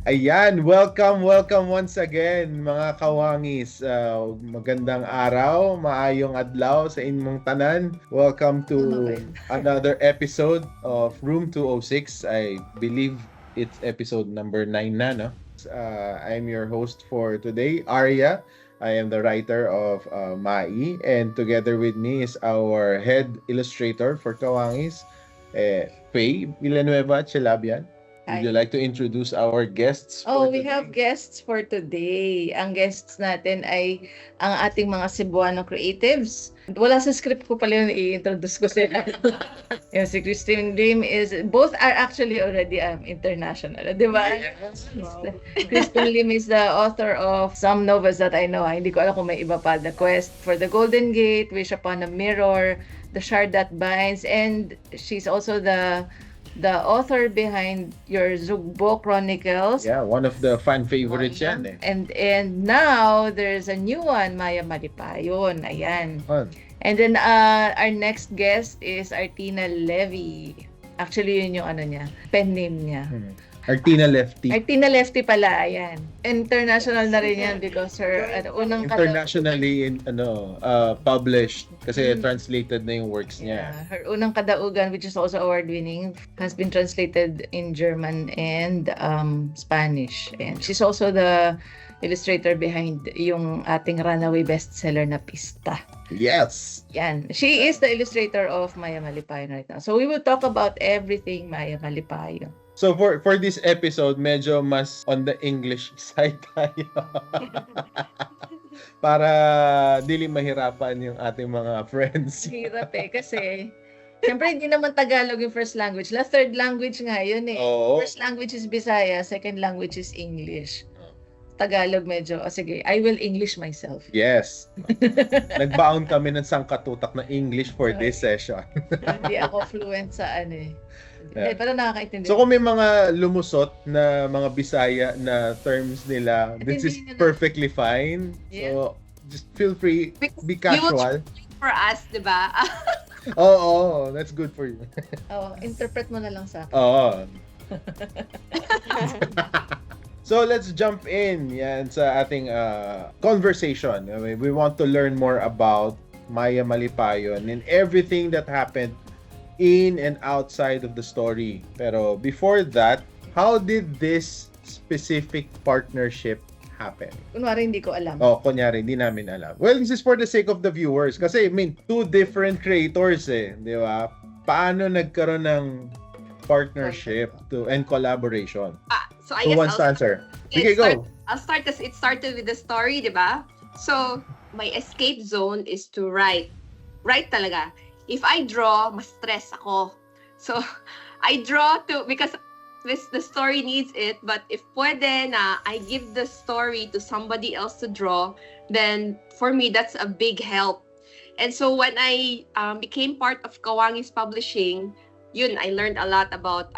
Ayan, welcome once again mga kawangis. Magandang araw, maayong adlaw sa inyong tanan. Welcome to another episode of Room 206. I believe it's episode number 9 na, no? I'm your host for today, Arya. I am the writer of MAYA, and together with me is our head illustrator for Kawangis, Faye Villanueva Chelabian. Would you like to introduce our guests? We have guests for today. Ang guests natin ay ang ating mga Cebuano creatives. Wala sa script ko pala yung i-introduce ko sila. Yung si Kristin both are actually already international. Di ba? Yes. Wow. Kristin Lim is the author of some novels that I know. Hindi ko alam kung may iba pa. The Quest for the Golden Gate, Wish Upon a Mirror, The Shard That Binds, and she's also the author behind your Zugbo Chronicles. Yeah, one of the fan favorites yan eh. And now there's a new one, Maya Malipayon. Ayan. Fun. And then our next guest is Arteena Levy. Actually yun yung pen name niya. Arteena Lefty. Arteena Lefty pala, ayan. International na rin yan because her unang internationally published kasi translated na yung works niya. Her unang kadaugan, which is also award-winning, has been translated in German and Spanish. And she's also the illustrator behind yung ating runaway bestseller na Pista. Yes! Yan. She is the illustrator of Maya Malipayon right now. So we will talk about everything Maya Malipayon. So for this episode, medyo mas on the English side tayo. Para dili mahirapan yung ating mga friends. Hirap kasi siyempre hindi naman Tagalog yung first language. Third language nga yun eh. Oo. First language is Bisaya, second language is English. Tagalog medyo, sige, I will English myself. Yes. Nagbaon kami ng sangkatutak na English for this session. Hindi ako fluent sa Yeah. Pero nakakaintindi. So kung may mga lumusot na mga Bisaya na terms nila, this is perfectly fine. Yeah. So just feel free, be casual. For us, di ba? Oo, that's good for you. Interpret mo na lang sa akin. Oo. So let's jump in sa ating conversation. We want to learn more about Maya Malipayon and everything that happened in and outside of the story. Pero before that, how did this specific partnership happen? Kunwari hindi ko alam. Kunyari, hindi namin alam. Well, this is for the sake of the viewers. Kasi, two different creators di ba? Paano nagkaroon ng partnership and collaboration? So I guess who wants to answer? Sige, go. I'll start as it started with the story, di ba? So, my escape zone is to write. Write talaga. If I draw, mas stress ako. So, I draw because the story needs it. But if pwede na I give the story to somebody else to draw, then for me, that's a big help. And so when I became part of Kawangi's Publishing, I learned a lot about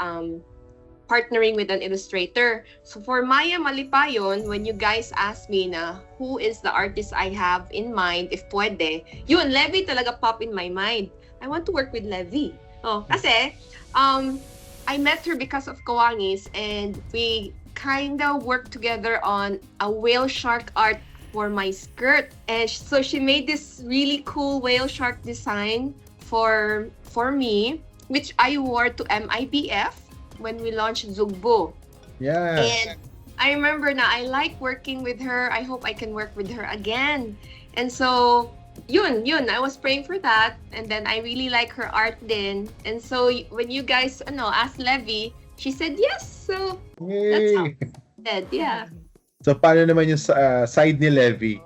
partnering with an illustrator. So for Maya Malipayon, when you guys asked me na who is the artist I have in mind, if pwede, Levy talaga pop in my mind. I want to work with Levy. Kasi I met her because of Kawangis and we kinda worked together on a whale shark art for my skirt. And so she made this really cool whale shark design for me, which I wore to MIBF when we launched Zugbo. Yeah. And I remember I like working with her. I hope I can work with her again. And so, I was praying for that. And then I really like her art then. And so, when you guys, asked Levy, she said yes. So, that's how it said, yeah. So, paano naman yung side ni Levy?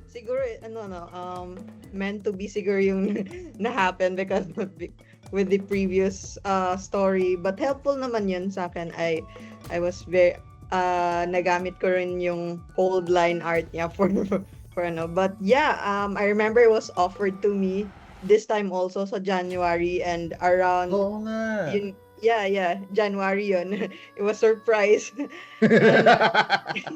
Siguro, meant to be siguro yung na-happen because with the previous story, but helpful naman yun sa akin. I was very nagamit ko rin yung cold line art niya for but yeah, I remember it was offered to me this time also sa January and around January yun. It was surprise.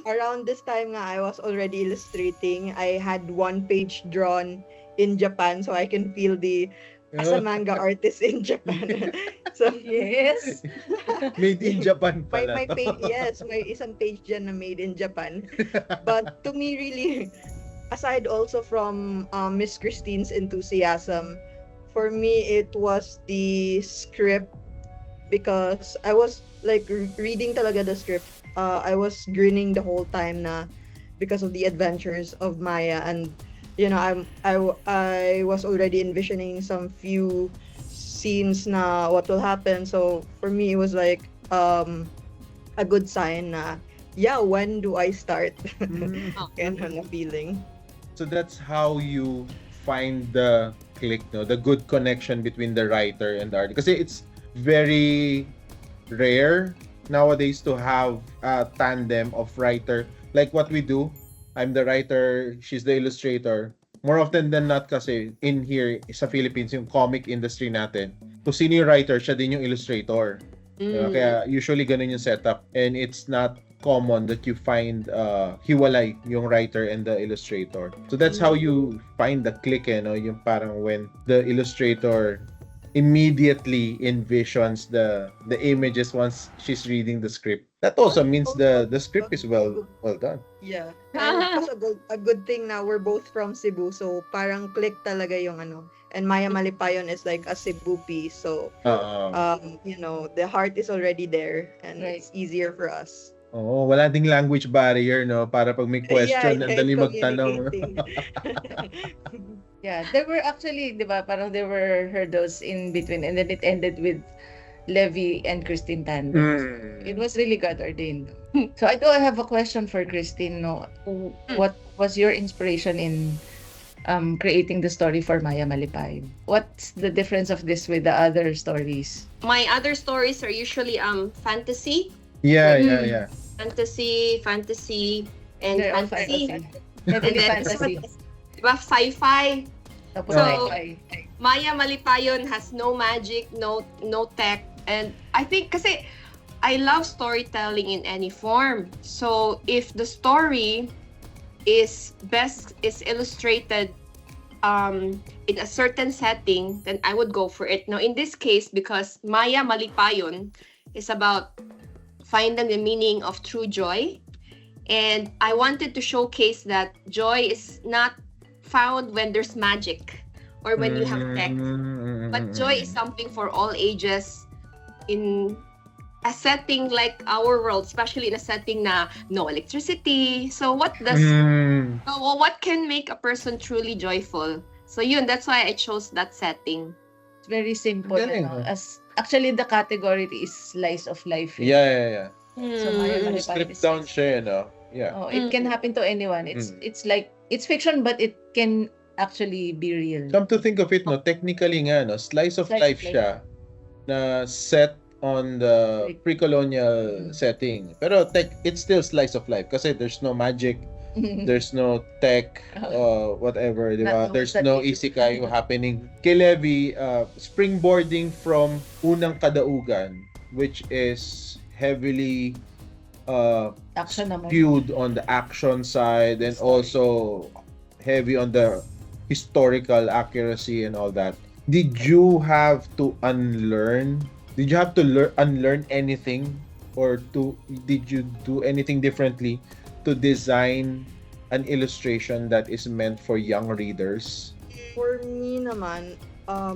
Around this time nga I was already illustrating. I had one page drawn in Japan, so I can feel the as a manga artist in Japan. So Yes. Made in Japan my pala my to. page, yes, may isang page dyan na made in Japan. But to me, really, aside also from Miss Christine's enthusiasm, for me it was the script, because I was like reading talaga the script. I was grinning the whole time na because of the adventures of Maya, and I was already envisioning some few scenes na what will happen. So for me it was like a good sign na yeah, when do I start? Kind of feeling. So that's how you find the click, no? The good connection between the writer and the artist. Kasi it's very rare nowadays to have a tandem of writer. Like what we do, I'm the writer, she's the illustrator. More often than not kasi in here sa Philippines, yung comic industry natin, kung sino yung writer, siya din yung illustrator. Diba? Kaya usually ganun yung setup. And it's not common that you find hiwalay yung writer and the illustrator. So that's how you find the click, no? Yung parang when the illustrator immediately envisions the images once she's reading the script. That also means the script is well done. Yeah. And it was a good thing na we're both from Cebu, so parang click talaga yung ano. And Maya Malipayon is like a Cebu piece, so the heart is already there, and it's easier for us. Oo, wala ding language barrier, no? Para pag may question, Yeah, ang dali it's magtanong. communicating. Yeah, there were actually, di ba, parang there were hurdles in between, and then it ended with Levi and Kristin tandem. It was really God ordained. So I have a question for Kristin. No, what was your inspiration in creating the story for Maya Malipayon? What's the difference of this with the other stories? My other stories are usually fantasy. Yeah. Fantasy, and They're all fantasy. Heavily then- fantasy. Diba? Sci-fi. Tapos So, sci-fi. Maya Malipayon has no magic, no tech, and I think kasi I love storytelling in any form. So if the story is illustrated in a certain setting, then I would go for it. Now in this case, because Maya Malipayon is about finding the meaning of true joy, and I wanted to showcase that joy is not found when there's magic or when you have tech, but joy is something for all ages in a setting like our world, especially in a setting na no electricity. So what can make a person truly joyful? So that's why I chose that setting. It's very simple. Galing, ano? huh? As actually the category is slice of life. Yeah. So Maya Malipayon Stripped is down siya, no? Yeah. Oh, it can happen to anyone. It's like it's fiction, but it can actually be real. Come to think of it, no, technically nga, no, slice of Slice of life life. siya na set on the pre-colonial setting. Pero it's still slice of life kasi there's no magic, there's no tech, whatever, di ba? Not There's that no easy. isekai happening. Kay Levi, springboarding from unang kadaugan, which is heavily Action naman. skewed on the action side and also heavy on the historical accuracy and all that. Did you have to unlearn? Did you have to unlearn anything, or did you do anything differently to design an illustration that is meant for young readers? For me naman,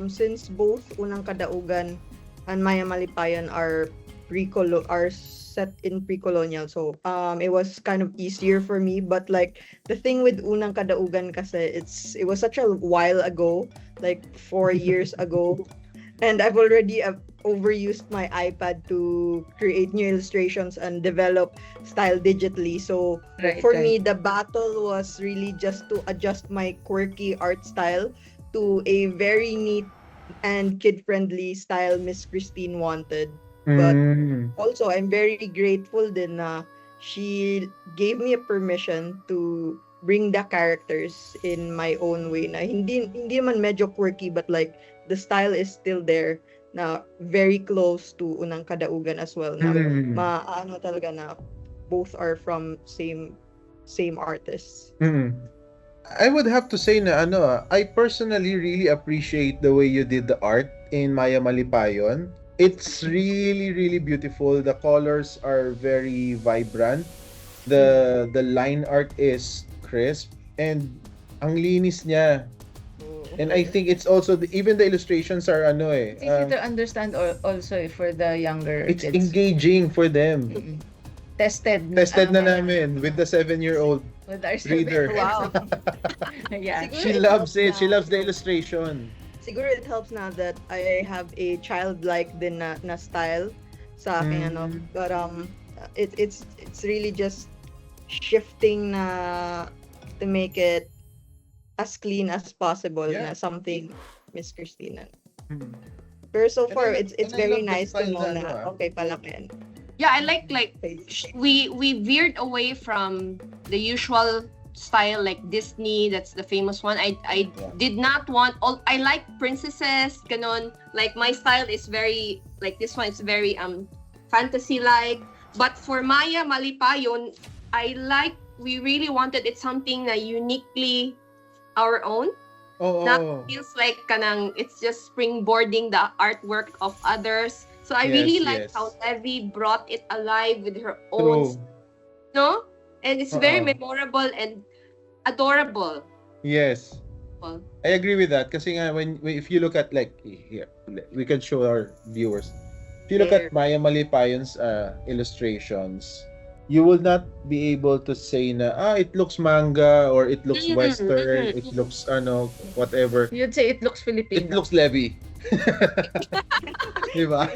since both Unang Kadaugan and Maya Malipayon are set in pre-colonial, so it was kind of easier for me. But like the thing with Unang Kadaugan kasi it was such a while ago, like 4 years ago, and I've already overused my iPad to create new illustrations and develop style digitally. So for me, the battle was really just to adjust my quirky art style to a very neat and kid-friendly style Miss Christine wanted. But also, I'm very grateful din na she gave me a permission to bring the characters in my own way na hindi man medyo quirky, but like the style is still there, na very close to Unang Kadaugan as well, na maano talaga na both are from same artists. I would have to say na I personally really appreciate the way you did the art in Maya Malipayon. It's really, really beautiful. The colors are very vibrant. The line art is crisp and ang linis niya. And I think it's also even the illustrations are It's easy to understand also for the younger it's kids. engaging for them. Tested Na namin with the 7-year-old with our reader. Wow. Yeah. Siguro She it loves helps it. She na. loves the illustration. Siguro it helps na that I have a childlike din na style sa aking but it's really just shifting na to make it as clean as possible Yeah. na something Miss Kristina. Hmm. Pero so And far I- it's and I very love the nice to style know na, na okay pala Ken. Yeah, I like we veered away from the usual style like Disney, that's the famous one. I did not want all. I like princesses, ganon. Like my style is very like this one. It's very fantasy like. But for Maya Malipayon, we really wanted it something na uniquely our own. Not feels like kanang it's just springboarding the artwork of others. So I really like Yes. how Levy brought it alive with her True. own, no? And it's very Oo. memorable and adorable. Yes. I agree with that kasi nga if you look at like here, we can show our viewers. If you look at Maya Malipayon's illustrations, you will not be able to say na it looks manga or it looks western, it looks whatever. You'd say it looks Filipino. It looks Levy. Di ba?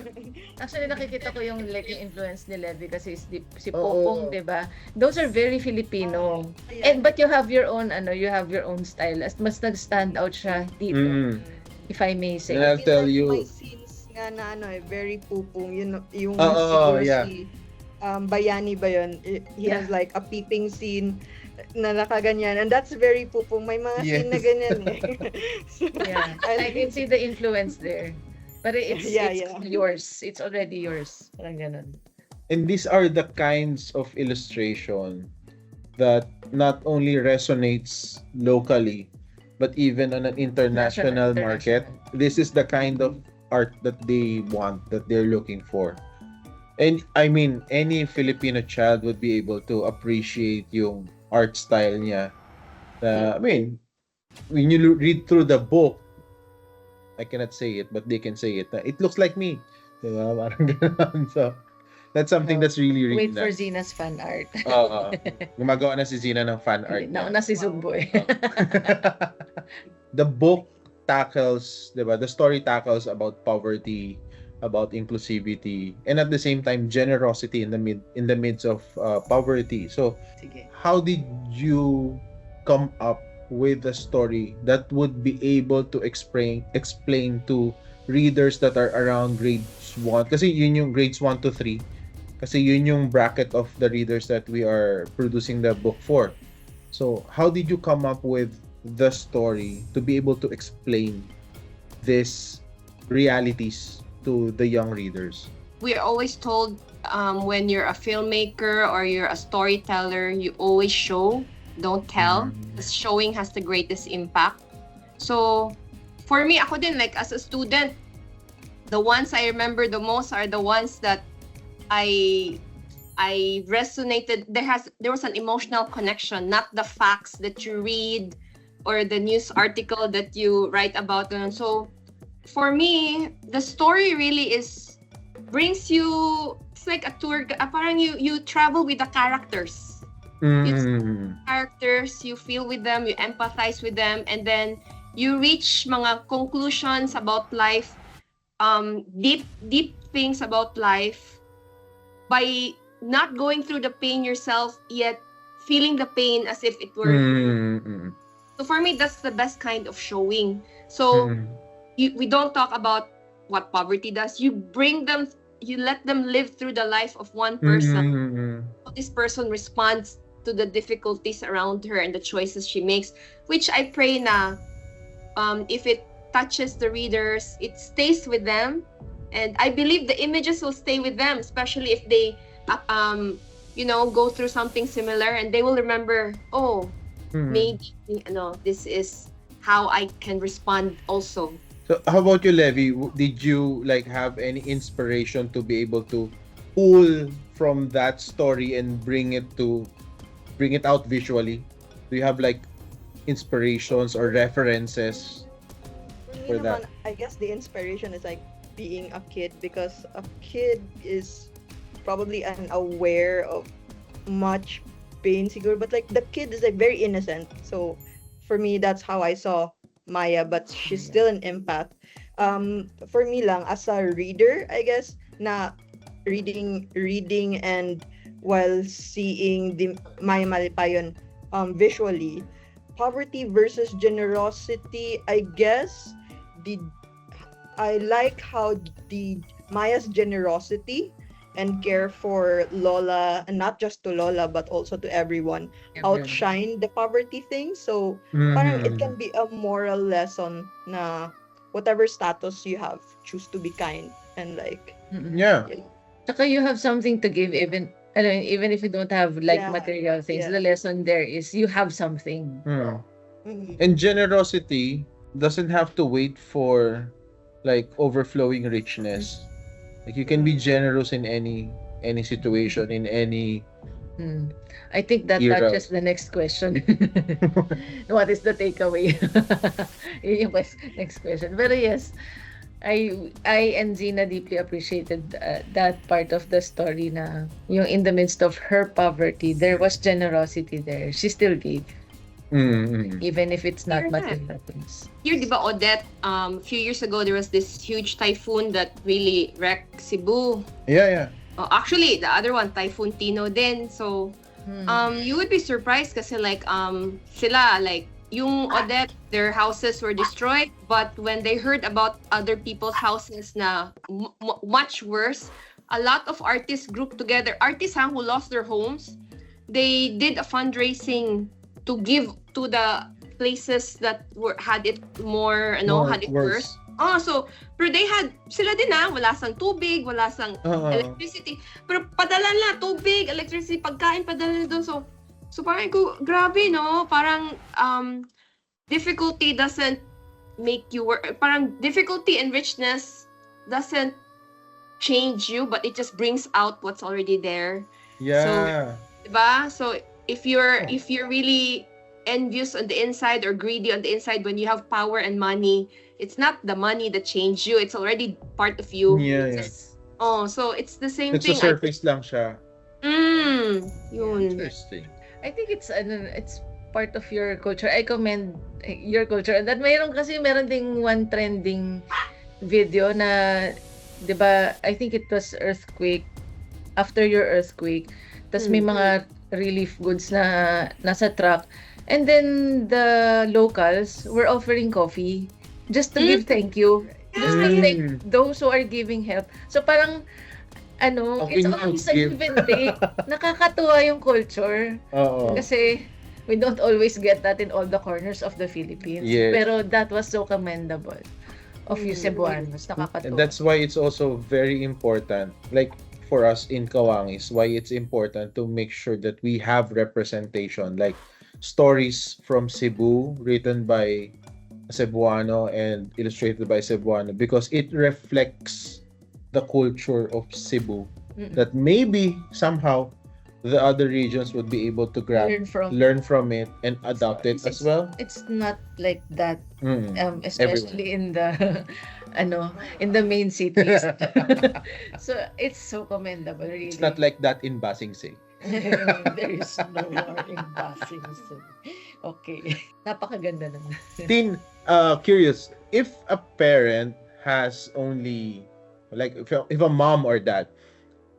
Actually, nakikita ko yung influence ni Levy kasi si Oo. Popong, 'di ba? Those are very Filipino. Ayan. But you have your own style. Mas nag-stand out siya dito, Mm. if I may say. And I'll tell May you. scenes nga na very pupong yung Oo, siguro yeah. si Bayani ba yun? He has like a peeping scene na nakaganyan and that's very pupong. May mga scene na Yes. ganyan eh. So, Yeah, I can see the influence there. But it's Yeah. yours. It's already yours. Parang ganun. And these are the kinds of illustration that not only resonates locally, but even on an international market. This is the kind of art that they want, that they're looking for. And I mean, any Filipino child would be able to appreciate yung art style niya. I mean, when you read through the book, I cannot say it, but they can say it. It looks like me. Diba? Parang ganun. So, that's something that's really, really Wait for nice. Zina's fan art. Gumagawa na si Zina ng fan art niya. Nauna si Zumboy. The book tackles, diba? The story tackles about poverty, about inclusivity, and at the same time generosity in the midst of poverty. So, Sige. how did you come up with a story that would be able to explain to readers that are around grades 1? Kasi yun yung grades 1 to 3. Kasi yun yung bracket of the readers that we are producing the book for. So, how did you come up with the story to be able to explain these realities to the young readers? We're always told when you're a filmmaker or you're a storyteller, you always show, don't tell. Because showing has the greatest impact. So, for me, ako din, like as a student, the ones I remember the most are the ones that I resonated. There was an emotional connection, not the facts that you read or the news article that you write about. And so, for me, the story really brings you. It's like a tour. Parang you travel with the characters. Characters, you feel with them, you empathize with them, and then you reach mga conclusions about life, deep things about life by not going through the pain yourself, yet feeling the pain as if it were. So for me, that's the best kind of showing. So we don't talk about what poverty does. You let them live through the life of one person. How this person responds to the difficulties around her and the choices she makes, which I pray na if it touches the readers, it stays with them, and I believe the images will stay with them, especially if they go through something similar, and they will remember, oh, maybe this is how I can respond also. So how about you, Levi? Did you like have any inspiration to be able to pull from that story and bring it out visually? Do you have like inspirations or references? For me For that. naman, I guess the inspiration is like being a kid, because a kid is probably unaware of much pain siguro, but like the kid is like very innocent. So for me, that's how I saw Maya, but she's still an empath. For me lang, as a reader, I guess, na reading and while seeing the Maya Malipayon visually, poverty versus generosity, I guess the I like how the Maya's generosity and care for Lola, and not just to Lola but also to everyone, outshine the poverty thing. So parang it can be a moral lesson na whatever status you have, choose to be kind and like Yeah. Saka you have something to give, even if you don't have like Yeah, material things. yeah. The lesson there is you have something. Mhm. And generosity doesn't have to wait for like overflowing richness. Like you can be generous in any situation, in any I think that Era. touches the next question. What is the takeaway? Yun yung next question. But yes, I and Zina deeply appreciated that part of the story na yung in the midst of her poverty, there was generosity there. She still gave, even if it's not Fair material things. Here, di ba, Odette, a few years ago, there was this huge typhoon that really wrecked Cebu. Yeah. Actually, the other one, Typhoon Tino din. So, you would be surprised kasi like, sila, like, yung Odette, their houses were destroyed. But when they heard about other people's houses na much worse, a lot of artists grouped together. Artists who lost their homes, they did a fundraising to give to the places that had it more, had it worse. So, pero they had, sila din wala sang tubig, wala sang electricity. Pero padala na tubig, electricity, pagkain, padala na doon. So parang grabe, no? Parang, difficulty doesn't make you work. Parang difficulty and richness doesn't change you, but it just brings out what's already there. Yeah. Diba? So, if you're really envious on the inside or greedy on the inside, when you have power and money, it's not the money that changed you, it's already part of you. Yes. So it's the same It's thing. a surface lang siya. Yun. Interesting. I think it's part of your culture. I commend your culture. And that meron ding one trending video na, 'di ba? I think it was earthquake. After your earthquake, tas may mga relief goods na nasa truck. And then the locals were offering coffee just to give thank you. Just to thank those who are giving help. So parang it's always a give and take. Nakakatuwa yung culture. Oo. Kasi we don't always get that in all the corners of the Philippines. Yes. Pero that was so commendable of you Cebuanos. And Nakakatuwa. that's why it's also very important, like for us in Kawangis, why it's important to make sure that we have representation, like stories from Cebu written by a Cebuano and illustrated by Cebuano, because it reflects the culture of Cebu that maybe somehow the other regions would be able to grab, learn from it and adopt it as well. It's not like that, especially in the in the main cities. So it's so commendable, really. It's not like that in Basingsay. There is no more in Basingsay. Okay. Napakaganda naman. Tin, curious, if a parent has only, like if a mom or dad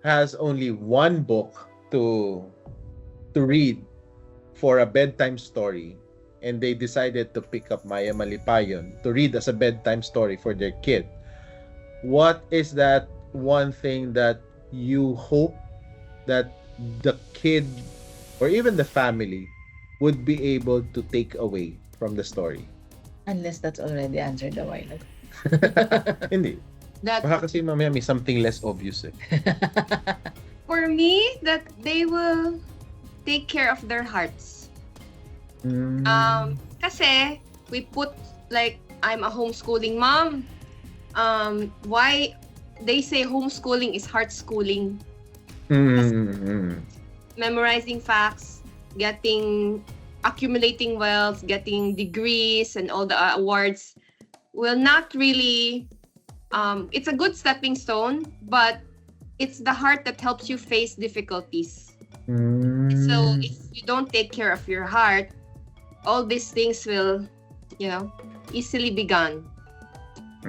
has only one book to read for a bedtime story, and they decided to pick up Maya Malipayon to read as a bedtime story for their kid, what is that one thing that you hope that the kid or even the family would be able to take away from the story? Unless that's already answered a while ago. Hindi. That Baka kasi mamaya may something less obvious eh. for me, that they will take care of their hearts. Kasi we put like I'm a homeschooling mom. Why they say homeschooling is heart schooling. Memorizing facts, accumulating wealth, getting degrees and all the awards will not really it's a good stepping stone, but it's the heart that helps you face difficulties. So if you don't take care of your heart, all these things will, easily be gone.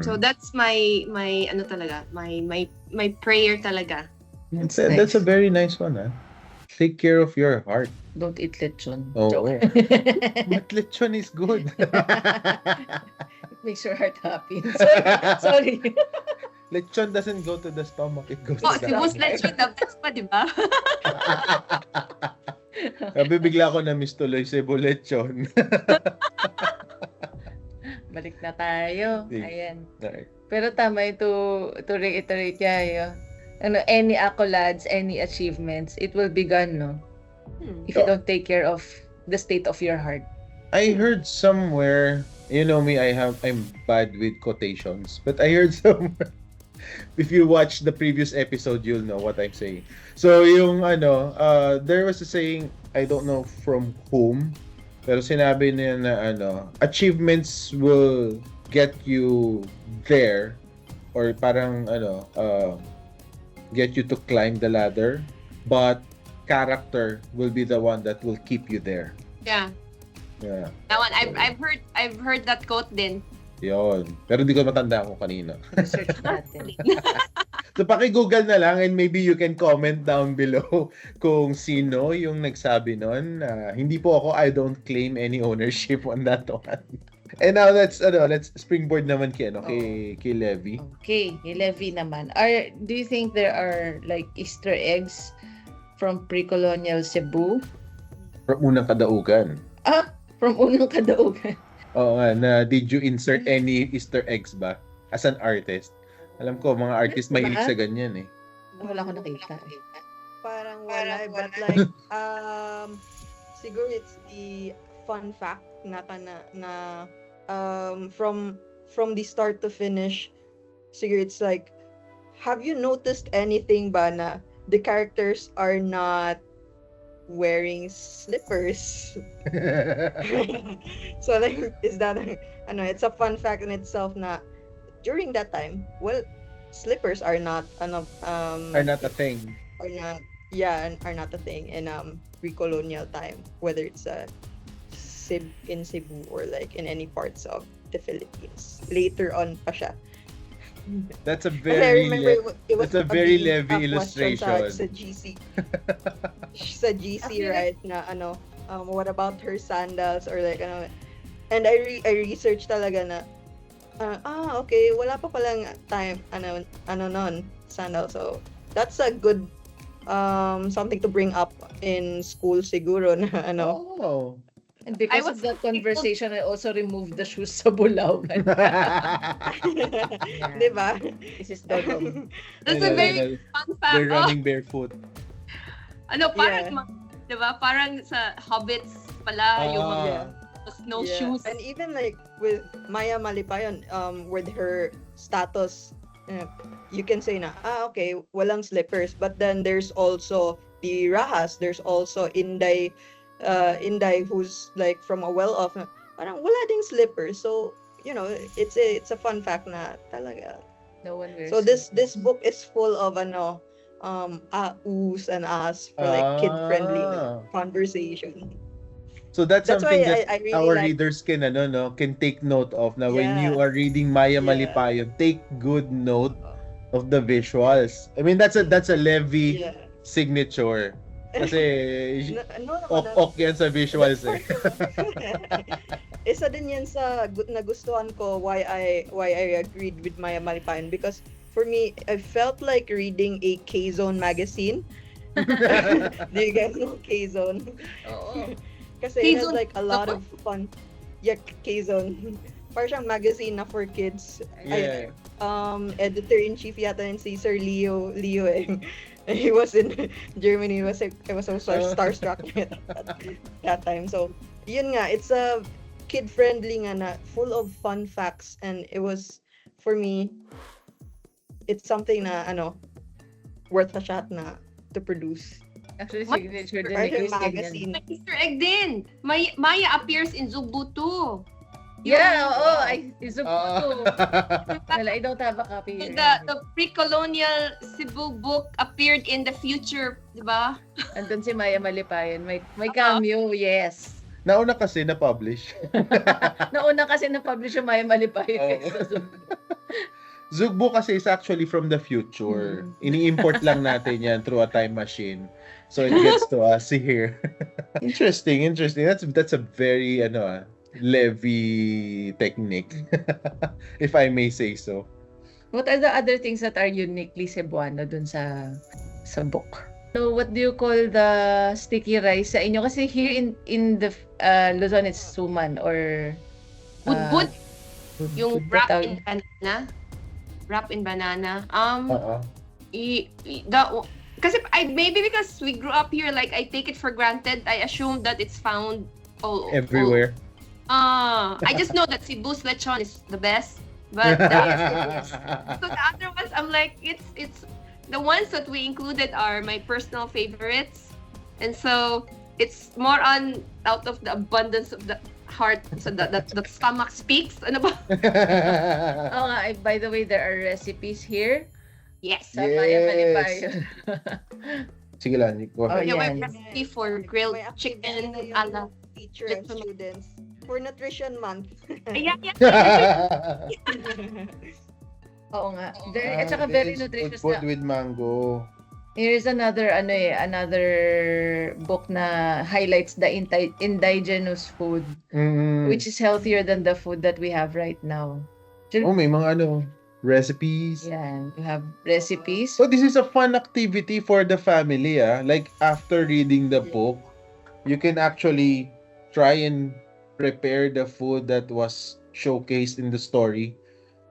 So that's my ano talaga, my prayer talaga. That's a very nice one, huh? Take care of your heart. Don't eat lechon. Oh, Joke. but lechon is good. It makes your heart happy. Sorry. Lechon doesn't go to the stomach, it goes Oh, to si the Boss Lechon, the best pa, di ba? Sabi bigla ko na-miss tuloy Cebu lechon. Balik na tayo. Sige. Ayan. Right. Pero tama to reiterate niya, any accolades, any achievements, it will be gone, no? If you don't take care of the state of your heart. I heard somewhere, you know me, I'm bad with quotations, but I heard somewhere, if you watch the previous episode, you'll know what I'm saying. So yung there was a saying, I don't know from whom, pero sinabi niya na achievements will get you there, or parang get you to climb the ladder, but character will be the one that will keep you there. Yeah. Yeah. That one, I've heard that quote din. Yon. Pero di ko matanda kung kanino. Research natin. So paki-google na lang and maybe you can comment down below kung sino yung nagsabi nun. Hindi po ako, I don't claim any ownership on that one. And now let's springboard naman kay Levy. Okay, Levy naman. Do you think there are like Easter eggs from pre-colonial Cebu? From unang kadaugan. From unang kadaugan. Oo nga, na did you insert any Easter eggs ba? As an artist? Alam ko, mga artist mahilig sa ganyan eh. Wala ko nakita. Parang wala, but like, siguro it's the fun fact na from the start to finish, siguro it's like, have you noticed anything ba na the characters are not wearing slippers? So like, is that it's a fun fact in itself na during that time, well, slippers are not Are not a thing. are not a thing in pre-colonial time, whether it's in Cebu or like in any parts of the Philippines. Later on pa siya. That's a Kasi I very remember it was that's a very big, Levy question illustration. sa GC. Sa GC, right? Na what about her sandals or like and I researched talaga na okay, wala pa palang time non sandals. So that's a good something to bring up in school siguro na Oh. And because of that conversation, I also removed the shoes sa Bulawan. Diba? This is Dodom. That's a very fun fact. They're running barefoot. Parang, diba? Parang sa Hobbits pala, yung mga snowshoes. And even like with Maya Malipayon, with her status, you can say na, okay, walang slippers. But then there's also the Rahas, there's also Inday, who's like from a well-off, parang wala ding slippers. So, it's a fun fact na talaga. No one wears So this book is full of oohs and ahs for like kid-friendly conversation. So that's something why that I really our like, readers can take note of na when Yeah. you are reading Maya Yeah. Malipayon, take good note of the visuals. I mean that's a Levy signature. Kasi ok yan sa visuals eh. Isa din yan sa nagustuhan ko why I agreed with Maya Malipayon, because for me, I felt like reading a K-Zone magazine. Do you guys know K-Zone? Oo. Kasi it has like a lot of fun. Yeah, K-Zone. Parang siyang magazine na for kids. Yeah. Editor-in-chief yata yun si Sir Leo eh. He was in Germany. I was so starstruck at that time. So yun nga, it's a kid-friendly nga na full of fun facts, and it was, for me, it's something na, worth a shot na to produce. Actually, What? signature din ni Or Kristin yan. magazine. May Easter egg din. Maya appears in Zubu too. Yeah, oo. Izubuto. Ah. Wala, I don't have a copy here. The pre-colonial Cebu book appeared in the future, di ba? Andun si Maya Malipayon. May cameo, yes. Nauna kasi na-publish. Nauna kasi na-publish yung Maya Malipayon. Oo. Zugbo kasi is actually from the future. Ini-import lang natin yan through a time machine. So it gets to us here. Interesting. That's a very Levy technique. If I may say so. What are the other things that are uniquely Cebuano dun sa book? So what do you call the sticky rice sa inyo? Kasi here in the Luzon it's suman or Budbud, yung budbud wrap tawag. in banana. Wrap in banana. Kasi maybe because we grew up here, like I take it for granted. I assume that it's found Everywhere. I just know that Cebu's lechon is the best. But so the other ones, I'm like, it's the ones that we included are my personal favorites, and so it's more on out of the abundance of the heart, so that the stomach speaks. Ano ba? Oh, nga, by the way, there are recipes here Yes. sa Maya Malipayon. Sige lang. Go Oh, ahead. Yeah, yan. my recipe for grilled May chicken activity a yung la. teacher and students for Nutrition Month. Yeah. Oo nga. At saka very nutritious Food na. with mango. Here's another book na highlights the indigenous food, which is healthier than the food that we have right now. Oh, may mga recipes. Yan, you have recipes. So this is a fun activity for the family, Like after reading the book, you can actually try and prepare the food that was showcased in the story.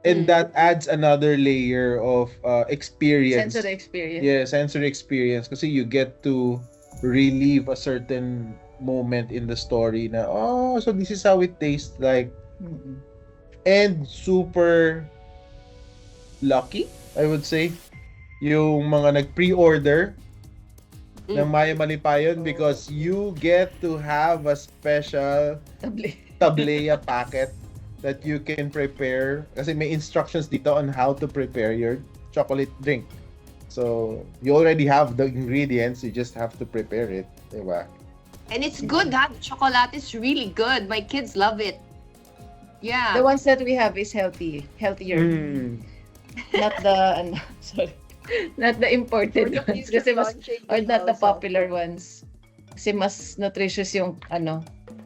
And that adds another layer of experience. Sensory experience. Yeah, sensory experience. Kasi you get to relive a certain moment in the story na, so this is how it tastes like. Mm-mm. And super lucky, I would say, yung mga nag-pre-order ng Maya Malipayon because you get to have a special tableya packet that you can prepare kasi may instructions dito on how to prepare your chocolate drink. So, you already have the ingredients, you just have to prepare it, diba? And it's good, The chocolate is really good. My kids love it. Yeah. The ones that we have is healthier. Not the not the imported ones kasi mas or not the popular ones. Kasi mas nutritious yung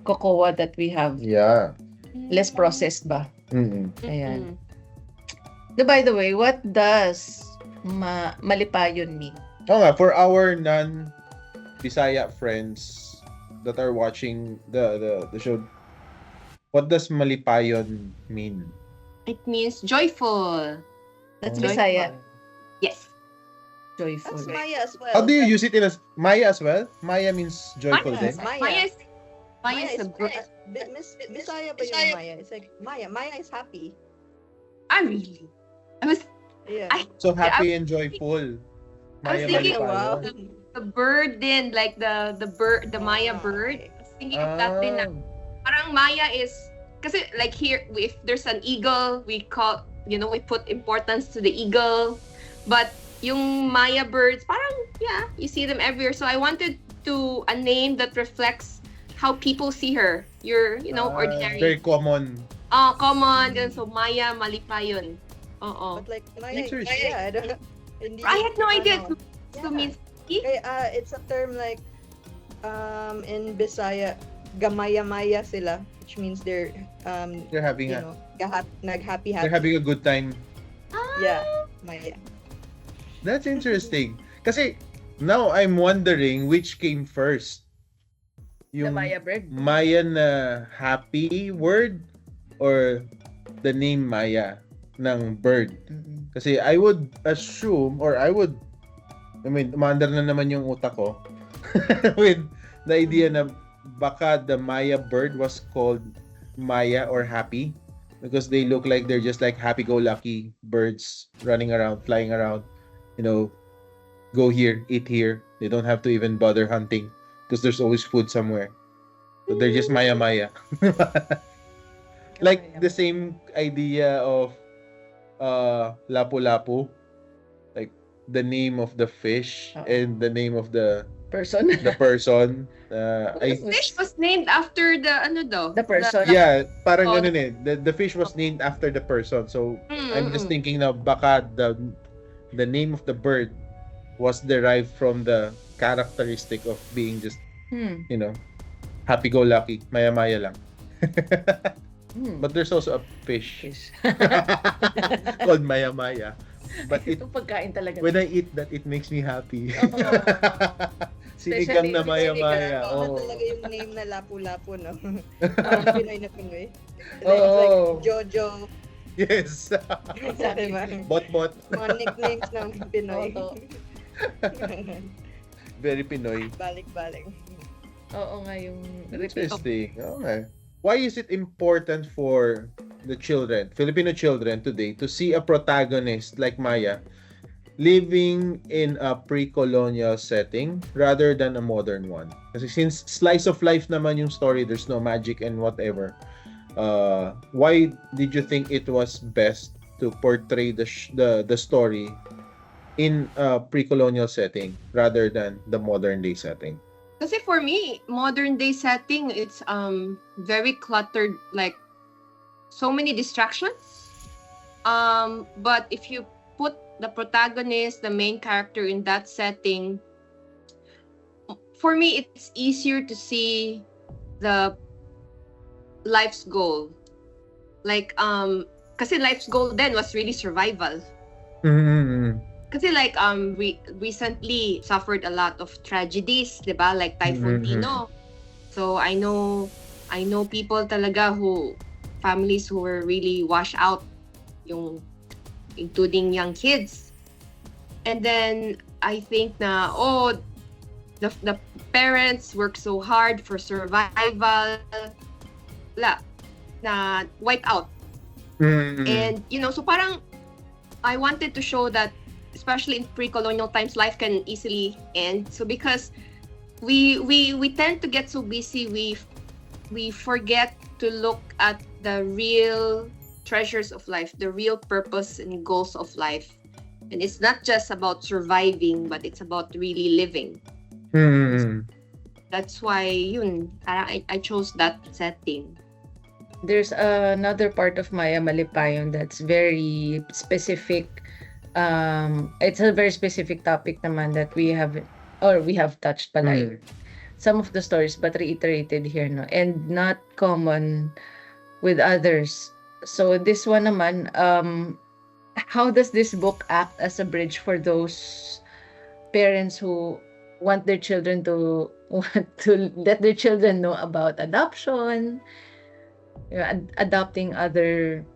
cocoa that we have. Yeah. Less processed ba? Mm-hmm. Ayan. By the way, what does malipayon mean? For our non-Bisaya friends that are watching the show, what does malipayon mean? It means joyful. That's Oh. Bisaya. Yes. Joyful. That's Maya as well. How do you use it in Maya as well? Maya means joyful Maya. din? Maya is a bird. Bisaya ba yung Maya? It's like Maya. Maya is happy. Really? Yeah. So happy and joyful. I was thinking, Malipayon. the bird din, like the bird, the Maya bird. I was thinking of that din na. Parang Maya is, kasi like here, if there's an eagle, we put importance to the eagle. But yung Maya birds, parang, you see them everywhere. So I wanted to a name that reflects how people see her. Ordinary. Very common. Common. Ganun. So Maya Malipayon. Oo. But like Maya, Interesting. I don't know. I had no idea. So Yeah. means, It's a term like in Bisaya, gamaya-maya sila, which means they're They're having nag-happy. they're having a good time. Yeah, Maya. That's interesting. Kasi now I'm wondering which came first. The Yung Maya bird. Maya na happy word or the name Maya ng bird. Kasi I would assume umaandar na naman yung utak ko with the idea na baka the Maya bird was called Maya or Happy because they look like they're just like happy-go-lucky birds running around, flying around, you know, go here, eat here. They don't have to even bother hunting because there's always food somewhere. So they're just Maya Maya. Like the same idea of Lapu-Lapu, like the name of the fish and the name of the person. person. The fish was named after the ano daw? The person. Yeah, parang Oh, ganun eh. The fish was named after the person. So I'm just Mm-mm. thinking na baka the name of the bird was derived from the characteristic of being just, Hmm. you know, happy-go-lucky, maya-maya lang. But there's also a fish Fish. called maya-maya. But Ito pagkain talaga. when I eat that, it makes me happy. Especially Sinigang na if maya-maya. Oo, Oh. talaga yung name na Lapu-Lapu, no? Pinoy na Pinoy. It's Oh. like Jojo. Yes. Diba? Bot-bot. Mga nicknames ng Pinoy. Oo. Very Pinoy. Balik-balik. Oo nga yung repeat. Interesting. Okay. Why is it important for the children, Filipino children today, to see a protagonist like Maya living in a pre-colonial setting rather than a modern one? Kasi since slice of life naman yung story, there's no magic and whatever. Why did you think it was best to portray the story in a pre-colonial setting rather than the modern day setting? Kasi for me, modern day setting, it's very cluttered, like so many distractions. But if you put the protagonist, the main character in that setting, for me, it's easier to see the life's goal. Like, kasi life's goal then was really survival. Mm-hmm. Kasi like we recently suffered a lot of tragedies, 'di ba? Like Typhoon Tino. So I know people talaga families who were really washed out, including young kids. And then I think na the parents work so hard for survival, na wipe out. And so parang I wanted to show that especially in pre-colonial times, life can easily end. So because we tend to get so busy, we forget to look at the real treasures of life, the real purpose and goals of life. And it's not just about surviving, but it's about really living. That's why I chose that setting. There's another part of Maya Malipayon that's very specific. It's a very specific topic naman that we have touched pala some of the stories but reiterated here, no, and not common with others. So this one naman, how does this book act as a bridge for those parents who want to let their children know about adoption, adopting other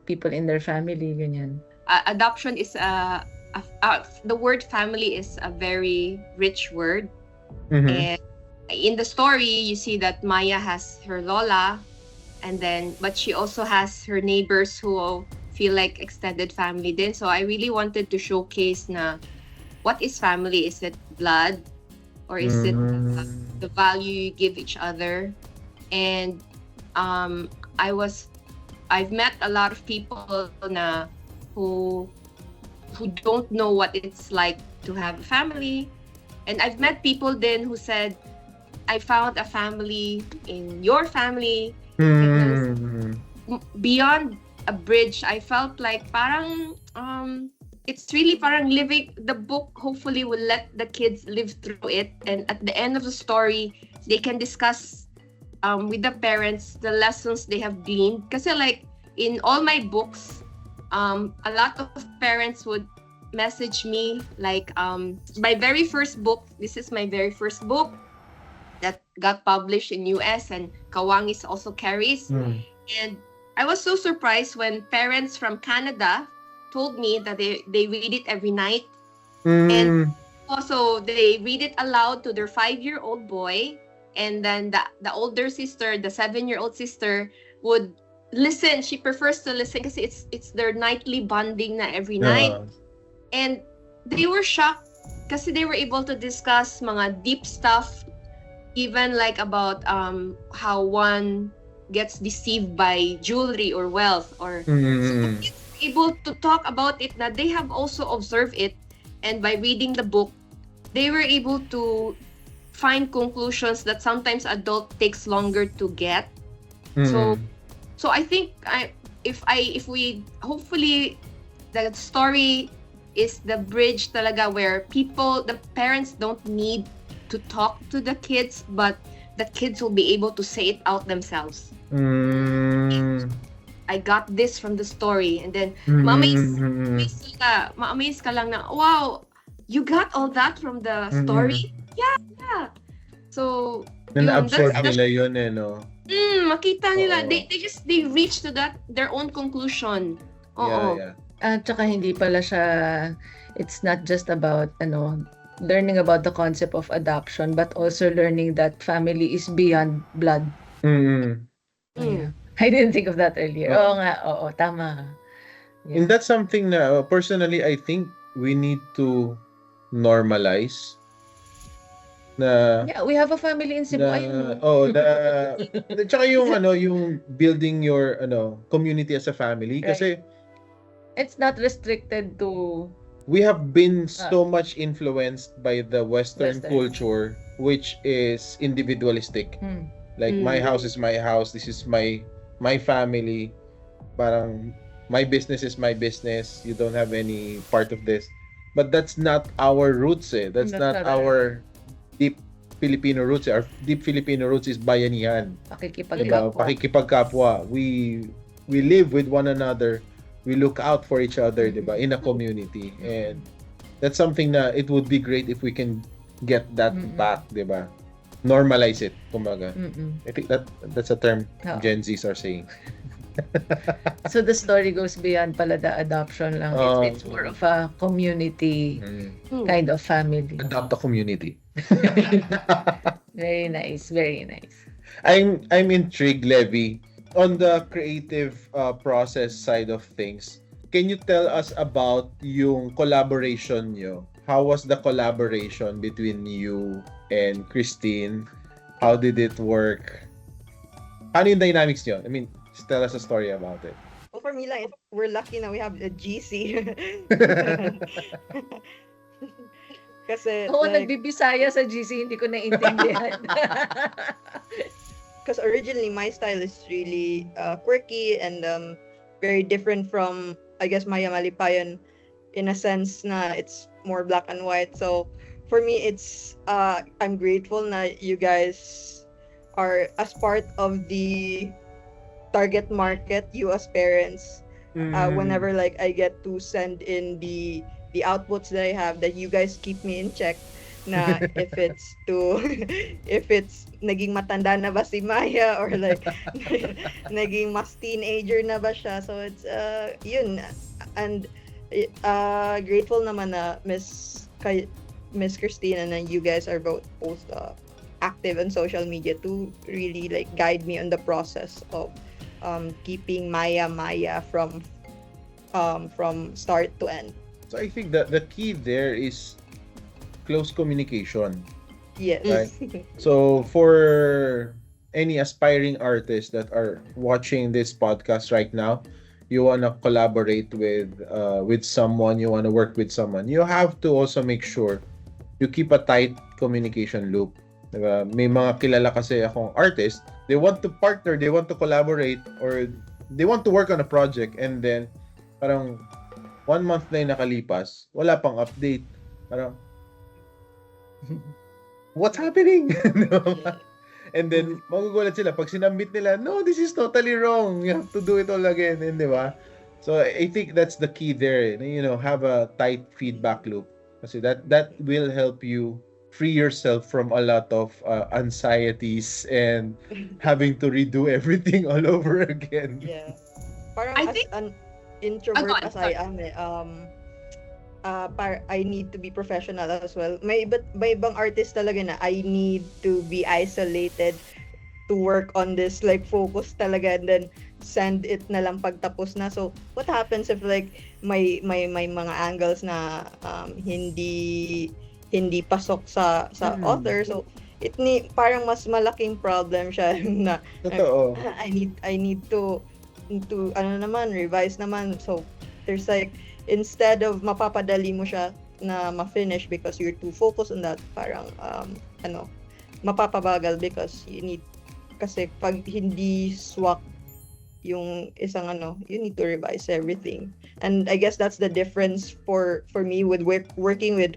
people in their family, ganyan. Adoption is the word family is a very rich word. And in the story you see that Maya has her lola, but she also has her neighbors who feel like extended family din. So I really wanted to showcase na what is family. Is it blood or is it the value you give each other? And I've met a lot of people na who don't know what it's like to have a family. And I've met people then who said, I found a family in your family. Beyond a bridge, I felt like parang it's really parang living the book. Hopefully will let the kids live through it, and at the end of the story they can discuss with the parents the lessons they have gleaned. Kasi like in all my books, a lot of parents would message me like my very first book. This is my very first book that got published in US, and Kawangis also carries. And I was so surprised when parents from Canada told me that they read it every night. And also they read it aloud to their 5-year-old boy, and then the older sister, the 7-year-old sister, would listen. She prefers to listen kasi it's their nightly bonding na every night. And they were shocked kasi they were able to discuss mga deep stuff, even like about how one gets deceived by jewelry or wealth, or so the kids were able to talk about it na they have also observed it, and by reading the book they were able to find conclusions that sometimes adult takes longer to get. So I think if we hopefully the story is the bridge talaga where the parents don't need to talk to the kids, but the kids will be able to say it out themselves. I got this from the story, and then ma-amaze ka lang na, wow, you got all that from the story? Yeah. So, na-absorb nila yun no? Makita nila. They reach to their own conclusion. Yeah. At saka hindi pala siya, it's not just about, learning about the concept of adoption, but also learning that family is beyond blood. Yeah. I didn't think of that earlier. Oo nga, tama. Yeah. And that's something na, personally, I think we need to normalize. Yeah, we have a family in Cebu. Tsaka yung building your community as a family, kasi it's not restricted to. We have been so much influenced by the Western culture, which is individualistic. Like, my house is my house, this is my family. Parang my business is my business. You don't have any part of this. But that's not our roots. That's not our deep Filipino roots. Our deep Filipino roots is bayanihan. Pakikipagkapwa. We live with one another. We look out for each other, diba, in a community. And that's something that it would be great if we can get that back, diba? Normalize it, kumbaga. I think that's a term Gen Zs are saying. So the story goes beyond pala the adoption lang. It's more of a community kind of family. Adopt a community. Very nice, very nice. I'm intrigued, Levi, on the creative process side of things. Can you tell us about yung collaboration nyo? How was the collaboration between you and Kristin? How did it work? Ano yung dynamics nyo? I mean, just tell us a story about it. Well, for me lang, we're lucky na we have a GC. Kasi, nagbibisaya sa GC, hindi ko naintindihan. Because originally, my style is really quirky and very different from, I guess, Maya Malipayon, in a sense na it's more black and white. So, for me, it's, I'm grateful na you guys are as part of the target market, you as parents. Whenever like I get to send in the outputs that I have, that you guys keep me in check na if it's naging matanda na ba si Maya, or like naging mas teenager na ba siya. So it's yun, and grateful naman na Miss Kristin and you guys are both active on social media to really like guide me on the process of keeping Maya from start to end. So I think that the key there is close communication. Yes. Right? So for any aspiring artists that are watching this podcast right now, you want to collaborate with someone, you want to work with someone, you have to also make sure you keep a tight communication loop. Diba? May mga kilala kasi akong artist, they want to partner, they want to collaborate, or they want to work on a project, and then parang 1 month na yung nakalipas, wala pang update. Parang, what's happening? And then, magugulat sila. Pag sinambit nila, no, this is totally wrong. You have to do it all again. And, di ba? So, I think that's the key there. You know, have a tight feedback loop. Kasi that will help you free yourself from a lot of anxieties and having to redo everything all over again. Yeah. Parang I as think- an introvert as I am, I need to be professional as well. May ibang artist talaga na I need to be isolated to work on this, like focus talaga, and then send it na lang pagtapos na. So what happens if like may mga angles na hindi pasok sa author, so parang mas malaking problem siya na Totoo. I need to ano naman, revise naman. So there's like, instead of mapapadali mo siya na ma-finish because you're too focused on that, parang mapapabagal because kasi pag hindi swak yung isang you need to revise everything. And I guess that's the difference for me with working with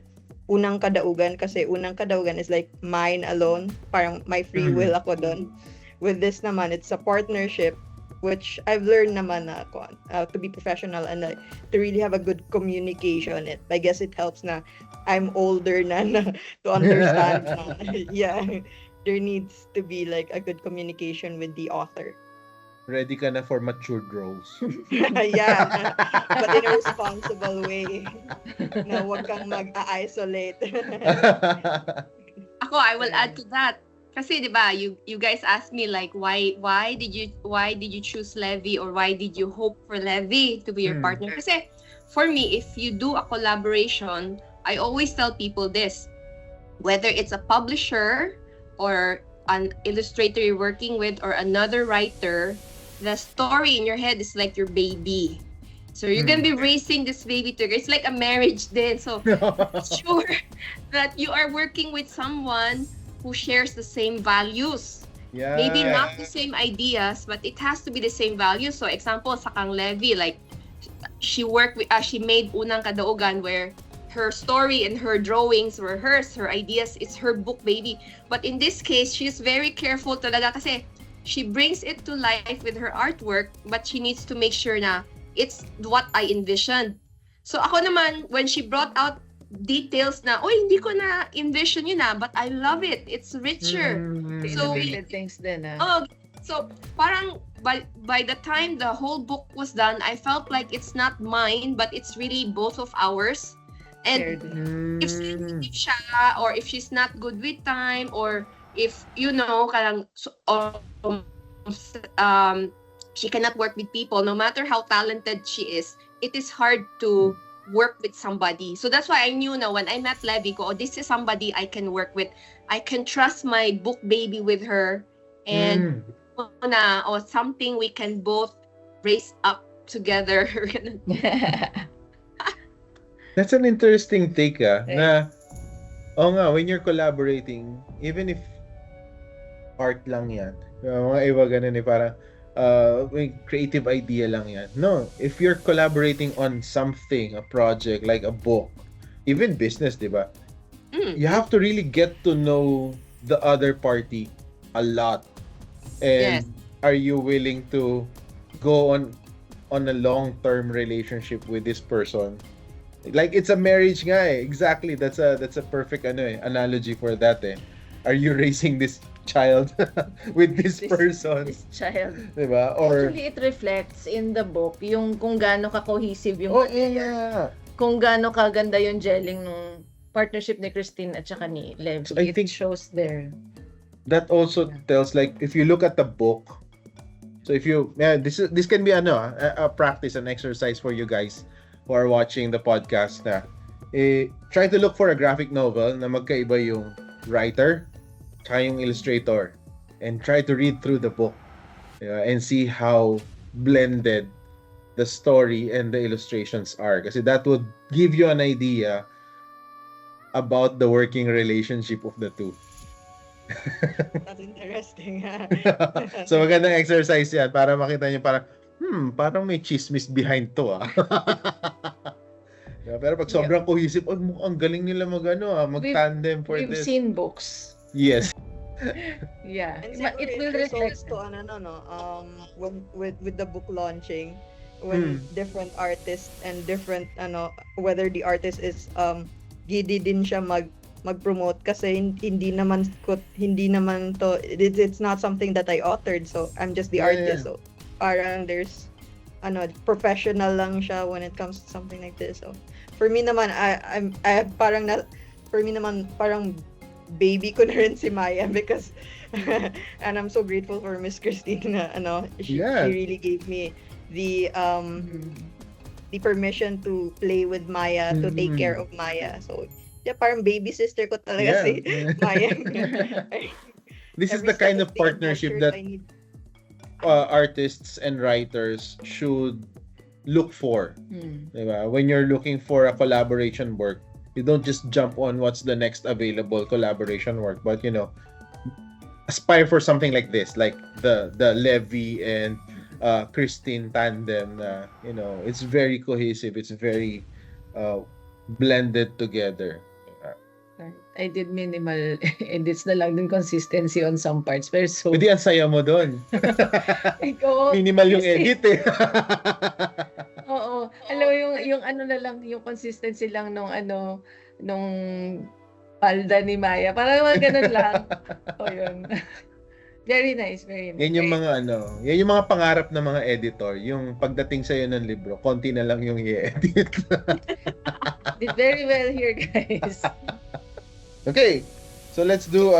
unang kadaugan, kasi unang kadaugan is like mine alone, parang my free will ako doon. With this naman, it's a partnership, which I've learned naman na to be professional and to really have a good communication. I guess it helps na I'm older na to understand na, yeah, there needs to be like a good communication with the author. Ready ka na for matured roles. Yeah, but in a responsible way. Na wag kang mag-isolate. Ako, I will add to that. Kasi 'di ba, you guys asked me like why did you choose Levi, or why did you hope for Levi to be your partner? Kasi for me, if you do a collaboration, I always tell people this, whether it's a publisher or an illustrator you're working with or another writer, the story in your head is like your baby. So you're gonna be raising this baby together. It's like a marriage then. So sure that you are working with someone who shares the same values. Yeah. Maybe not the same ideas, but it has to be the same values. So example, sa kang Levi, like she made Unang Kadaugan, where her story and her drawings were hers, her ideas, it's her book baby. But in this case, she's very careful talaga kasi she brings it to life with her artwork, but she needs to make sure na it's what I envisioned. So ako naman, when she brought out details na, hindi ko na envision yun but I love it. It's richer. So Innovative things din so parang by the time the whole book was done, I felt like it's not mine, but it's really both of ours. And if sensitive siya, or if she's not good with time, or if she cannot work with people, no matter how talented she is, it is hard to work with somebody. So that's why I knew na when I met Levi ko, this is somebody I can work with. I can trust my book baby with her, and something we can both raise up together. That's an interesting take na when you're collaborating, even if art lang yan, mga iba ganun parang may creative idea lang yan. No, if you're collaborating on something, a project, like a book, even business, diba? You have to really get to know the other party a lot. And are you willing to go on a long-term relationship with this person? Like it's a marriage nga Exactly. That's a perfect analogy for that Are you raising this child with this person? This child. Diba? Or actually, it reflects in the book yung kung gaano ka-cohesive yung kung gaano kaganda yung gelling ng partnership ni Kristin at saka ni Levi. So I think shows there. That also tells, like, if you look at the book, so if you this can be a practice, an exercise for you guys who are watching the podcast na try to look for a graphic novel na magkaiba yung writer tsaka yung illustrator, and try to read through the book and see how blended the story and the illustrations are, kasi that would give you an idea about the working relationship of the two. That's interesting. So magandang exercise yan para makita niyo parang may chismis behind to Pero pag sobrang cohesive, mukhang galing nila mag-tandem for We've this. seen books. Yes. Yeah. And It will reflect to when with the book launching, when different artists and different whether the artist is giddy din siya mag-promote, kasi hindi naman to, it's not something that I authored, so I'm just the artist. So parang there's professional lang siya when it comes to something like this. So for me naman, for me naman, parang baby ko na rin si Maya because, and I'm so grateful for Miss Kristin na, she really gave me the permission to play with Maya, to take care of Maya. So, yeah, parang baby sister ko talaga si Maya. This is the kind of partnership that artists and writers should look for. Diba? When you're looking for a collaboration work, you don't just jump on what's the next available collaboration work, but aspire for something like this, like the Levy and Kristin tandem. It's very cohesive. It's very blended together. I did minimal edits na lang din, consistency on some parts. Pero so... Hindi, ang saya mo doon. Minimal yung edit eh. Oo. Alam mo, yung ano na lang, yung consistency lang nung palda ni Maya. Parang mga ganun lang. Yun. Very nice, very nice. Yan yung mga yan yung mga pangarap ng mga editor. Yung pagdating sa'yo ng libro, konti na lang yung i-edit. Did very well here, guys. Okay, so let's do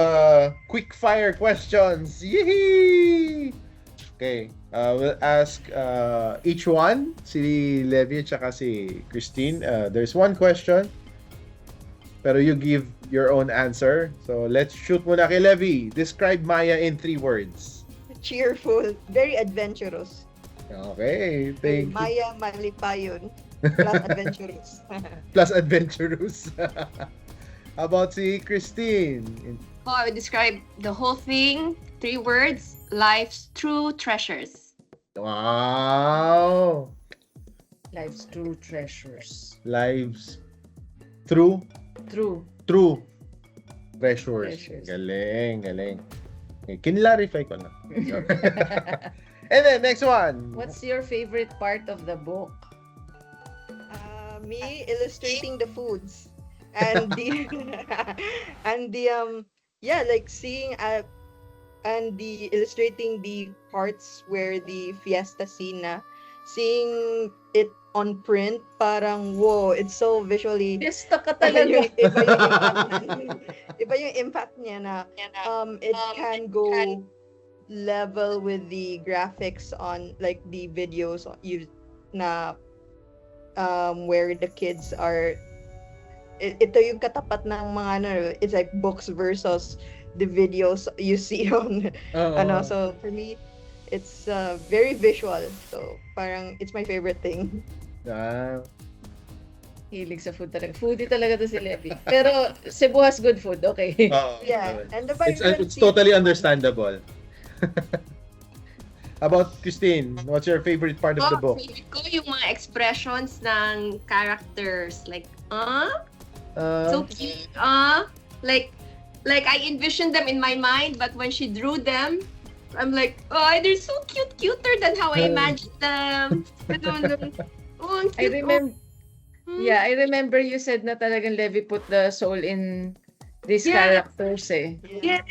quick fire questions. Yee! Okay, we'll ask each one, si Levy at saka si Kristin. There's one question, pero you give your own answer. So let's shoot muna kay Levy. Describe Maya in 3 words. Cheerful, very adventurous. Okay, thank you. Maya Malipayon, plus adventurous. Plus adventurous. How about si Kristin? I would describe the whole thing, 3 words, life's true treasures. Wow! Life's true treasures. Lives true treasures. Galing. Okay, kinlarify ko na. And then, next one. What's your favorite part of the book? Me illustrating the foods. And like seeing and the illustrating the parts where the fiesta scene seeing it on print, parang wow, it's so visually Fiesta ka talaga. Iba yung impact niya na it can go level with the graphics on like the videos where the kids are. Ito yung katapat ng mga it's like books versus the videos you see on so for me it's very visual, so parang it's my favorite thing. Hilig sa food talaga. Foodie talaga to si Levy. Pero Cebu has good food, okay. Yeah, and the it's totally understandable. About Kristin, what's your favorite part of the book? Favorite ko yung mga expressions ng characters, like so cute. Like I envisioned them in my mind, but when she drew them, I'm like, they're so cute, cuter than how I imagined them. I remember. Yeah, I remember you said na talagang Levy put the soul in these characters eh. Yes.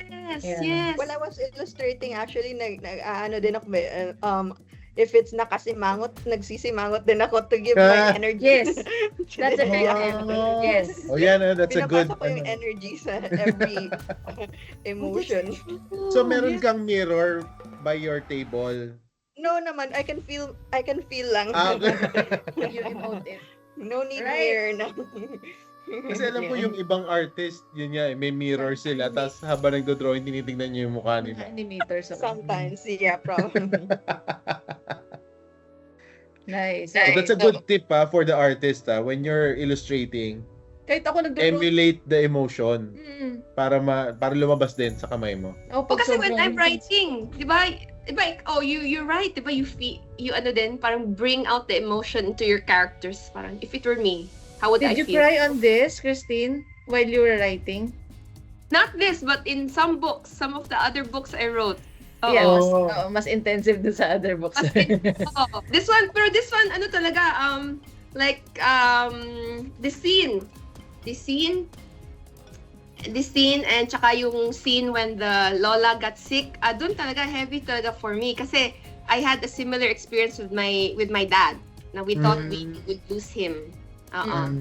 When I was illustrating, actually, din ako, if it's nakasimangot, nagsisimangot din ako to give my energy. Yes, that's a big yes. Oh yeah, that's a good. Pinapasok ko yung energy sa every emotion. So meron kang mirror by your table? No naman, I can feel lang. You emote it. No need mirror na. Kasi alam ko yung ibang artist, yun nga, may mirror sila, tapos habang nagdo-drawing, tinitingnan nyo yung mukha nila. Animators. Sometimes, yeah, probably. Nice. So that's a good tip for the artist when you're illustrating. Kahit ako emulate the emotion para lumabas din sa kamay mo. Kasi when I'm writing, di ba, you're right, di ba, you din, parang bring out the emotion into your characters. Parang, if it were me, how would I feel? Did you try on this, Kristin, while you were writing? Not this, but in some books, some of the other books I wrote. Yeah, mas intensive dun sa other books. This one, ano talaga, the scene and tsaka yung scene when the Lola got sick, dun talaga heavy talaga for me kasi I had a similar experience with my dad. Now we thought we would lose him. Uh-uh.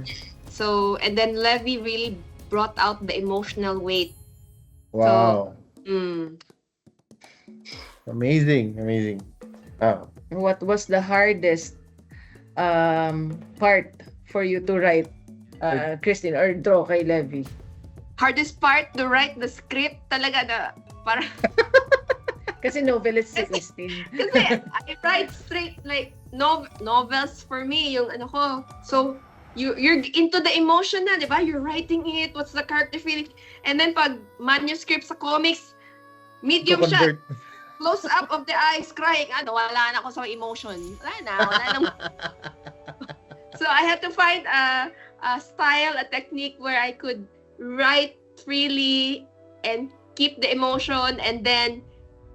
So, and then Levy really brought out the emotional weight. Wow. Mm. Amazing. Ah. What was the hardest part for you to write, Kristin, or draw kay Levy? Hardest part to write the script talaga na para Kasi novelist si Kristin. kasi I write straight like novels for me yung ano ko. So you're into the emotion na, 'di ba? You're writing it, what's the character feeling. And then pag manuscript sa comics, medium siya. Close up of the eyes, crying. Wala na ako sa emotion. Wala na. So I had to find a style, a technique where I could write freely and keep the emotion and then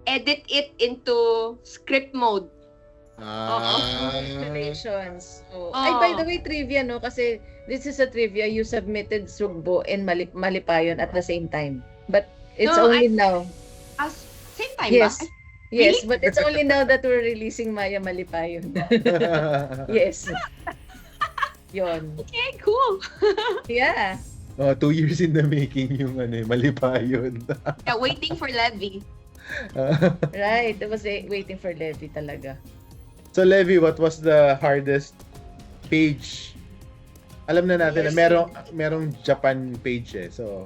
edit it into script mode. Congratulations. By the way, trivia, no? Kasi this is a trivia. You submitted Sugbo and Malipayon at the same time. But it's only now. Same time Yes. ba? Yes, Really? but it's only now that we're releasing Maya Malipayon. Yes. Yon. Okay, cool. Yeah. 2 years in the making yung Malipayon. Yeah, waiting for Levy. Right. I was waiting for Levy talaga. So Levy, what was the hardest page? Alam na natin na merong Japan page eh. So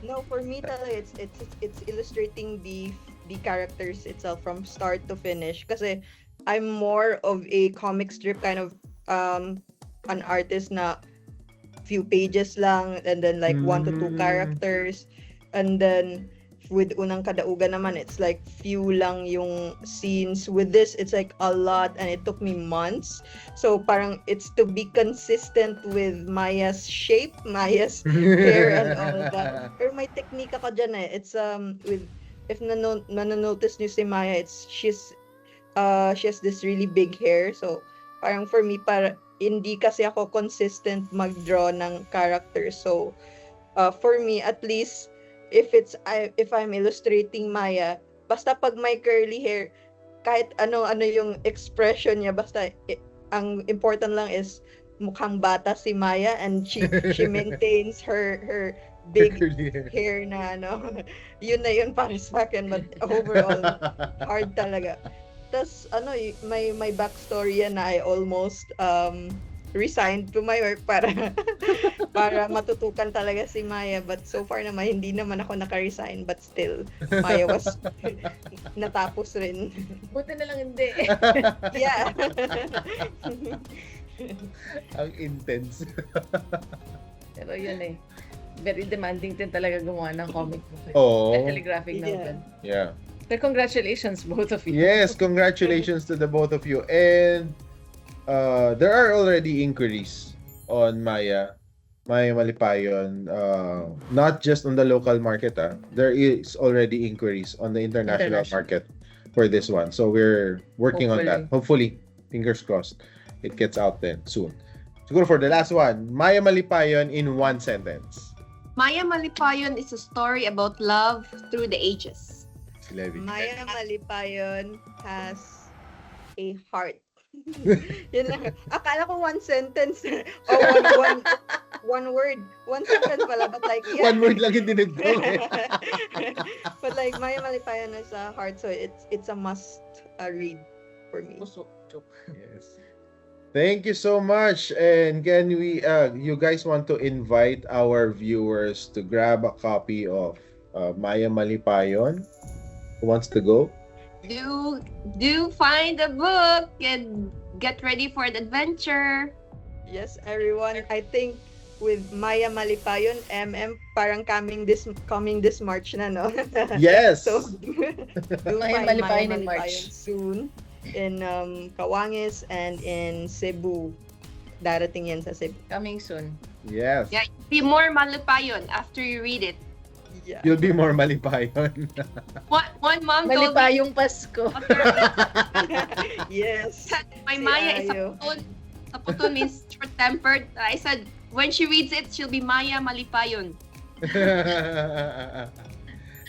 No, for me talaga it's illustrating the characters itself from start to finish kasi I'm more of a comic strip kind of an artist na few pages lang and then like 1 to 2 characters and then with Unang Kadaugan naman it's like few lang yung scenes. With this it's like a lot and it took me months, so parang it's to be consistent with Maya's shape, Maya's hair and all that. Pero may technique ako dyan eh. It's with if nanonotice niyo si Maya, she has this really big hair, so parang for me para hindi kasi ako consistent mag-draw ng characters, so for me at least if I'm illustrating Maya, basta pag may curly hair, kahit ano yung expression niya, basta ang important lang is mukhang bata si Maya and she maintains her big hair na yun na yun para sa akin, but overall hard talaga. Tas may backstory yan na I almost resigned to my work para matutukan talaga si Maya, but so far naman hindi naman ako naka-resign, but still Maya was natapos rin. Buti na lang hindi. Yeah. ang intense. Pero yun eh. Very demanding din talaga gumawa ng comic book. Especially graphic novel. Yeah. But congratulations both of you. Yes, congratulations to the both of you. And there are already inquiries on Maya Malipayon, not just on the local market. There is already inquiries on the international market for this one. So we're working on that. Hopefully, fingers crossed, it gets out then soon. Siguro for the last one, Maya Malipayon in one sentence. Maya Malipayon is a story about love through the ages. Si Levy. Maya Malipayon has a heart. Yun lang. Akala ko one sentence. O one word. One sentence pala. But like, yeah. One word lang yung dinigdaw eh. But like, Maya Malipayon is a heart. So it's a must read for me. Yes. Thank you so much. And can we, you guys want to invite our viewers to grab a copy of Maya Malipayon? Who wants to go? Do find a book and get ready for the adventure. Yes, everyone. I think with Maya Malipayon, parang coming this March na, no? Yes. So do Maya find Malipayon in Maya March. Malipayon soon in Cawangues and in Cebu. Darating yan sa Cebu. Coming soon. Yes. Yeah, be more Malipayon after you read it. Yeah. You'll be more Malipayon. One mom told me, Malipayong Pasko. Yes. my Si Maya is Ayo. Saputol means short-tempered. I said, when she reads it, she'll be Maya Malipayon.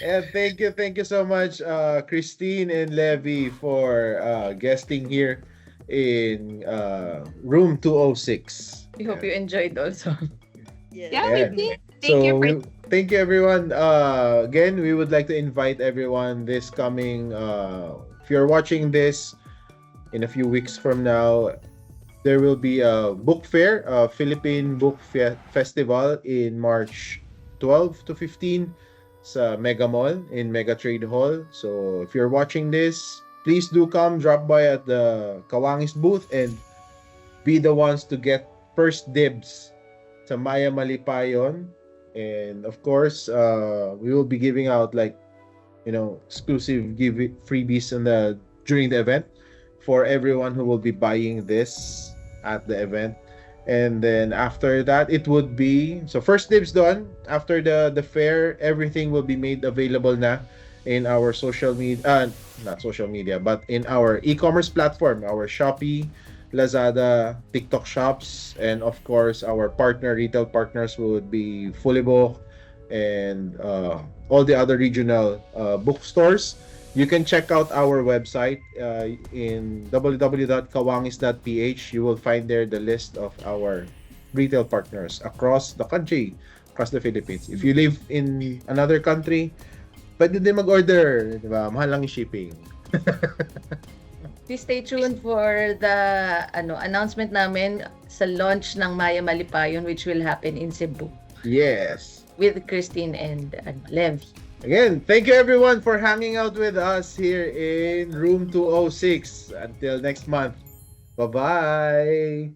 And thank you so much, Kristin and Levy, for guesting here in room 206. We hope you enjoyed also. Yes. Yeah, Yeah. we did. So Thank you for thank you everyone. Again, we would like to invite everyone this coming. If you're watching this in a few weeks from now, there will be a book fair, a Philippine Festival in March 12 to 15 sa Mega Mall in Mega Trade Hall. So if you're watching this, please do come, drop by at the Kawangis booth and be the ones to get first dibs sa Maya Malipayon. And of course, we will be giving out like, exclusive freebies during the event for everyone who will be buying this at the event. And then after that, it would be, so first dibs done. After the fair, everything will be made available na in our social media, not social media, but in our e-commerce platform, our Shopee, Lazada, TikTok shops, and of course, our retail partners would be fully booked, and all the other regional bookstores. You can check out our website in www.kawangis.ph. You will find there the list of our retail partners across the country, across the Philippines. If you live in another country, pwede din mag-order, di ba? Mahal lang yung shipping. Please stay tuned for the announcement namin sa launch ng Maya Malipayon, which will happen in Cebu Yes. with Kristin and Lefty. Again, thank you everyone for hanging out with us here in room 206. Until next month. Bye-bye.